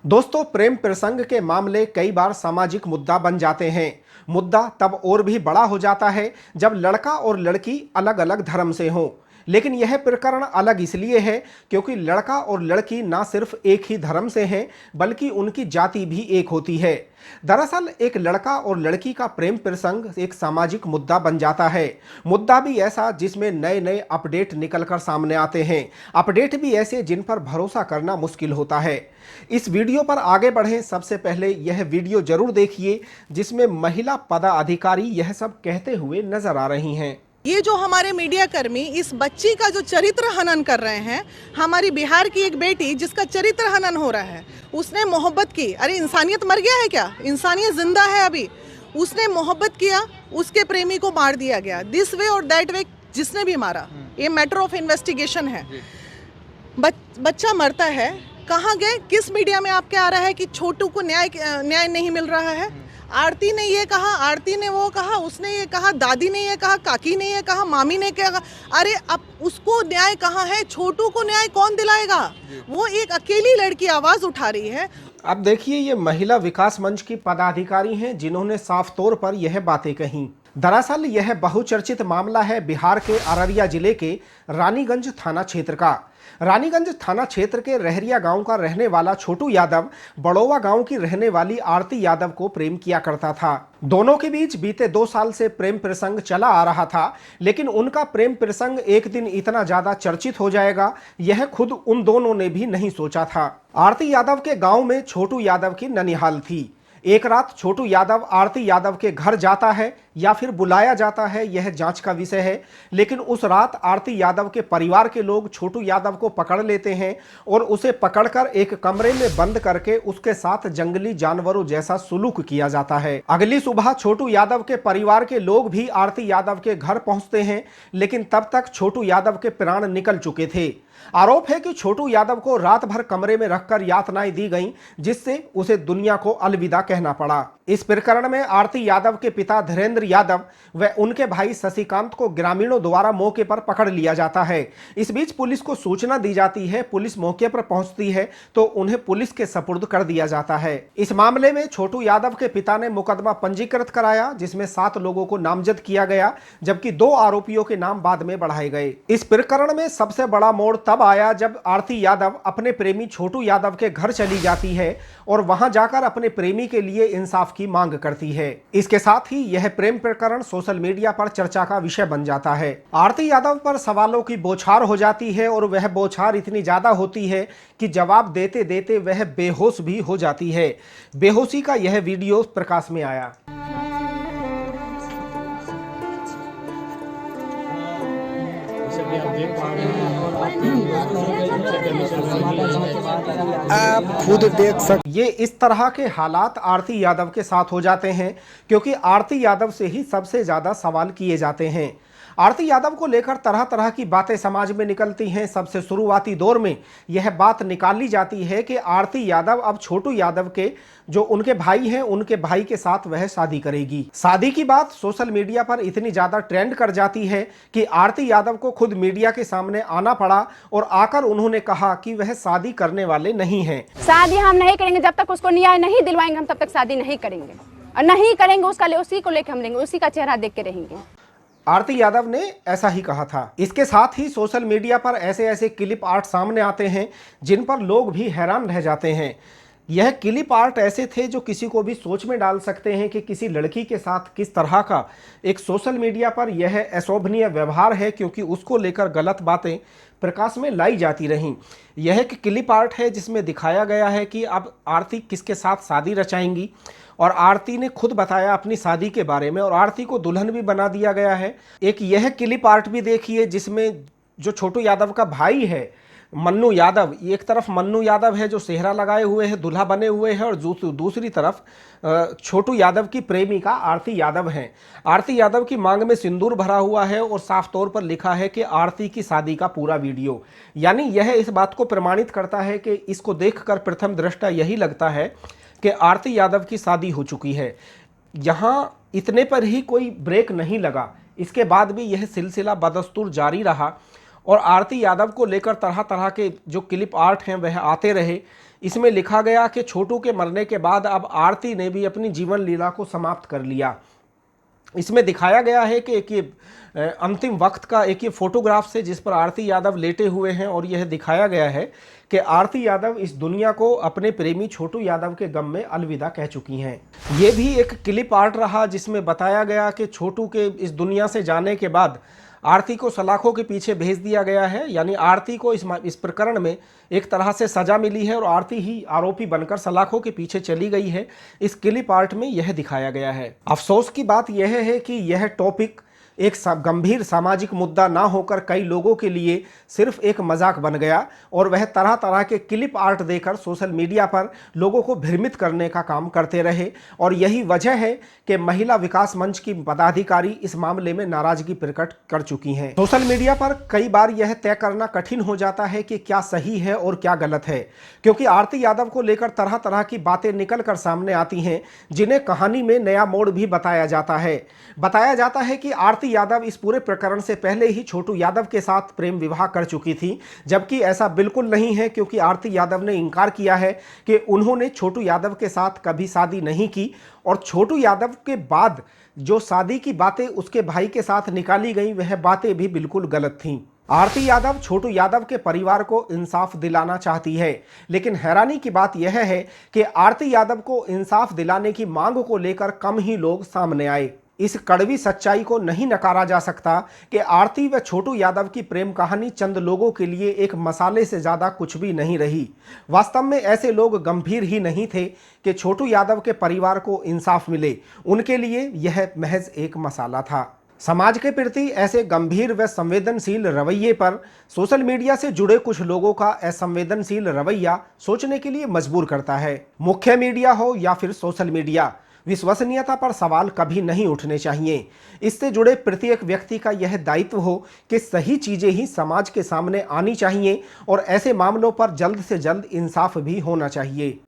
दोस्तों, प्रेम प्रसंग के मामले कई बार सामाजिक मुद्दा बन जाते हैं। मुद्दा तब और भी बड़ा हो जाता है जब लड़का और लड़की अलग अलग धर्म से हों। लेकिन यह प्रकरण अलग इसलिए है क्योंकि लड़का और लड़की ना सिर्फ एक ही धर्म से हैं, बल्कि उनकी जाति भी एक होती है। दरअसल एक लड़का और लड़की का प्रेम प्रसंग एक सामाजिक मुद्दा बन जाता है। मुद्दा भी ऐसा जिसमें नए नए अपडेट निकलकर सामने आते हैं। अपडेट भी ऐसे जिन पर भरोसा करना मुश्किल होता है। इस वीडियो पर आगे बढ़ें सबसे पहले यह वीडियो जरूर देखिए जिसमें महिला पदाधिकारी यह सब कहते हुए नजर आ रही हैं। ये जो हमारे मीडिया कर्मी इस बच्ची का जो चरित्र हनन कर रहे हैं, हमारी बिहार की एक बेटी जिसका चरित्र हनन हो रहा है, उसने मोहब्बत की। अरे इंसानियत मर गया है क्या? इंसानियत जिंदा है अभी। उसने मोहब्बत किया, उसके प्रेमी को मार दिया गया। दिस वे और दैट वे जिसने भी मारा, ये मैटर ऑफ इन्वेस्टिगेशन है। बच्चा मरता है, कहाँ गए? किस मीडिया में आपके आ रहा है कि छोटू को न्याय नहीं मिल रहा है? आरती ने ये कहा, आरती ने वो कहा, उसने ये कहा, दादी ने ये कहा, काकी ने ये कहा, मामी ने क्या कहा। अरे अब उसको न्याय कहाँ है? छोटू को न्याय कौन दिलाएगा? वो एक अकेली लड़की आवाज उठा रही है। अब देखिए, ये महिला विकास मंच की पदाधिकारी हैं जिन्होंने साफ तौर पर यह बातें कही। दरअसल यह बहुचर्चित मामला है बिहार के अररिया जिले के रानीगंज थाना क्षेत्र का। रानीगंज थाना क्षेत्र के रहरिया गांव का रहने वाला छोटू यादव बड़ोवा गांव की रहने वाली आरती यादव को प्रेम किया करता था। दोनों के बीच बीते 2 साल से प्रेम प्रसंग चला आ रहा था, लेकिन उनका प्रेम प्रसंग एक दिन इतना ज्यादा चर्चित हो जाएगा, यह खुद उन दोनों ने भी नहीं सोचा था। आरती यादव के गांव में छोटू यादव की ननिहाल थी। एक रात छोटू यादव आरती यादव के घर जाता है या फिर बुलाया जाता है, यह जांच का विषय है। लेकिन उस रात आरती यादव के परिवार के लोग छोटू यादव को पकड़ लेते हैं और उसे पकड़कर एक कमरे में बंद करके उसके साथ जंगली जानवरों जैसा सुलूक किया जाता है। अगली सुबह छोटू यादव के परिवार के लोग भी आरती यादव के घर पहुंचते हैं, लेकिन तब तक छोटू यादव के प्राण निकल चुके थे। आरोप है कि छोटू यादव को रात भर कमरे में रखकर यातनाएं दी गईं, जिससे उसे दुनिया को अलविदा कहना पड़ा। इस प्रकरण में आरती यादव के पिता धीरेन्द्र यादव व उनके भाई शशिकांत को ग्रामीणों द्वारा मौके पर पकड़ लिया जाता है। इस बीच पुलिस को सूचना दी जाती है। पुलिस मौके पर पहुंचती है तो उन्हें पुलिस के सपुर्द कर दिया जाता है। इस मामले में छोटू यादव के पिता ने मुकदमा पंजीकृत कराया, जिसमें 7 लोगों को नामजद किया गया, जबकि 2 आरोपियों के नाम बाद में बढ़ाए गए। इस प्रकरण में सबसे बड़ा मोड़ तब आया जब आरती यादव अपने प्रेमी छोटू यादव के घर चली जाती है और वहां जाकर अपने प्रेमी के लिए इंसाफ की मांग करती है। इसके साथ ही यह प्रेम प्रकरण सोशल मीडिया पर चर्चा का विषय बन जाता है। आरती यादव पर सवालों की बौछार हो जाती है और वह बौछार इतनी ज्यादा होती है कि जवाब देते देते वह बेहोश भी हो जाती है। बेहोशी का यह वीडियो प्रकाश में आया। आप खुद देख सकते। ये इस तरह के हालात आरती यादव के साथ हो जाते हैं क्योंकि आरती यादव से ही सबसे ज्यादा सवाल किए जाते हैं। आरती यादव को लेकर तरह तरह की बातें समाज में निकलती हैं। सबसे शुरुआती दौर में यह बात निकाली जाती है कि आरती यादव अब छोटू यादव के जो उनके भाई हैं, उनके भाई के साथ वह शादी करेगी। शादी की बात सोशल मीडिया पर इतनी ज्यादा ट्रेंड कर जाती है कि आरती यादव को खुद मीडिया के सामने आना पड़ा और आकर उन्होंने कहा कि वह शादी करने वाले नहीं हैं। शादी हम नहीं करेंगे, जब तक उसको न्याय नहीं दिलवाएंगे हम तब तक शादी नहीं करेंगे, और नहीं करेंगे उसी को लेकर हम लेंगे, उसी का चेहरा देख के रहेंगे। आरती यादव ने ऐसा ही कहा था। इसके साथ ही सोशल मीडिया पर ऐसे ऐसे क्लिप आर्ट सामने आते हैं जिन पर लोग भी हैरान रह जाते हैं। यह क्लिप आर्ट ऐसे थे जो किसी को भी सोच में डाल सकते हैं कि किसी लड़की के साथ किस तरह का एक सोशल मीडिया पर यह अशोभनीय व्यवहार है, क्योंकि उसको लेकर गलत बातें प्रकाश में लाई जाती रहीं। यह एक क्लिप आर्ट है जिसमें दिखाया गया है कि अब आरती किसके साथ शादी रचाएंगी, और आरती ने खुद बताया अपनी शादी के बारे में, और आरती को दुल्हन भी बना दिया गया है। एक यह क्लिप आर्ट भी देखिए जिसमें जो छोटू यादव का भाई है मन्नू यादव, एक तरफ मन्नू यादव है जो सेहरा लगाए हुए है, दूल्हा बने हुए हैं, और दूसरी तरफ छोटू यादव की प्रेमिका आरती यादव हैं। आरती यादव की मांग में सिंदूर भरा हुआ है और साफ तौर पर लिखा है कि आरती की शादी का पूरा वीडियो। यानी यह इस बात को प्रमाणित करता है कि इसको देखकर प्रथम दृष्टया यही लगता है कि आरती यादव की शादी हो चुकी है। यहाँ इतने पर ही कोई ब्रेक नहीं लगा, इसके बाद भी यह सिलसिला बदस्तूर जारी रहा और आरती यादव को लेकर तरह तरह के जो क्लिप आर्ट हैं वह आते रहे। इसमें लिखा गया कि छोटू के मरने के बाद अब आरती ने भी अपनी जीवन लीला को समाप्त कर लिया। इसमें दिखाया गया है कि एक ये अंतिम वक्त का एक ये फोटोग्राफ से जिस पर आरती यादव लेटे हुए हैं और यह दिखाया गया है कि आरती यादव इस दुनिया को अपने प्रेमी छोटू यादव के गम में अलविदा कह चुकी हैं। ये भी एक क्लिप आर्ट रहा जिसमें बताया गया कि छोटू के इस दुनिया से जाने के बाद आरती को सलाखों के पीछे भेज दिया गया है, यानी आरती को इस प्रकरण में एक तरह से सजा मिली है और आरती ही आरोपी बनकर सलाखों के पीछे चली गई है। इस क्लिप आर्ट में यह दिखाया गया है। अफसोस की बात यह है कि यह टॉपिक एक गंभीर सामाजिक मुद्दा ना होकर कई लोगों के लिए सिर्फ एक मजाक बन गया और वह तरह तरह के क्लिप आर्ट देकर सोशल मीडिया पर लोगों को भ्रमित करने का काम करते रहे। और यही वजह है कि महिला विकास मंच की पदाधिकारी इस मामले में नाराजगी प्रकट कर चुकी हैं। सोशल मीडिया पर कई बार यह तय करना कठिन हो जाता है कि क्या सही है और क्या गलत है, क्योंकि आरती यादव को लेकर तरह तरह की बातें निकल कर सामने आती हैं जिन्हें कहानी में नया मोड़ भी बताया जाता है कि आरती यादव इस पूरे प्रकरण से पहले ही छोटू यादव के साथ प्रेम विवाह कर चुकी थी, जबकि ऐसा बिल्कुल नहीं है, क्योंकि आरती यादव ने इनकार किया है कि उन्होंने छोटू यादव के साथ कभी शादी नहीं की और छोटू यादव के बाद जो शादी की बातें उसके भाई के साथ निकाली गई वह बातें भी बिल्कुल गलत थीं। आरती यादव छोटू यादव के परिवार को इंसाफ दिलाना चाहती है, लेकिन हैरानी की बात यह है कि आरती यादव को इंसाफ दिलाने की मांग को लेकर कम ही लोग सामने आए। इस कड़वी सच्चाई को नहीं नकारा जा सकता कि आरती व छोटू यादव की प्रेम कहानी चंद लोगों के लिए एक मसाले से ज़्यादा कुछ भी नहीं रही। वास्तव में ऐसे लोग गंभीर ही नहीं थे कि छोटू यादव के परिवार को इंसाफ मिले, उनके लिए यह महज एक मसाला था। समाज के प्रति ऐसे गंभीर व संवेदनशील रवैये पर सोशल मीडिया से जुड़े कुछ लोगों का असंवेदनशील रवैया सोचने के लिए मजबूर करता है। मुख्य मीडिया हो या फिर सोशल मीडिया, विश्वसनीयता पर सवाल कभी नहीं उठने चाहिए। इससे जुड़े प्रत्येक व्यक्ति का यह दायित्व हो कि सही चीज़ें ही समाज के सामने आनी चाहिए और ऐसे मामलों पर जल्द से जल्द इंसाफ भी होना चाहिए।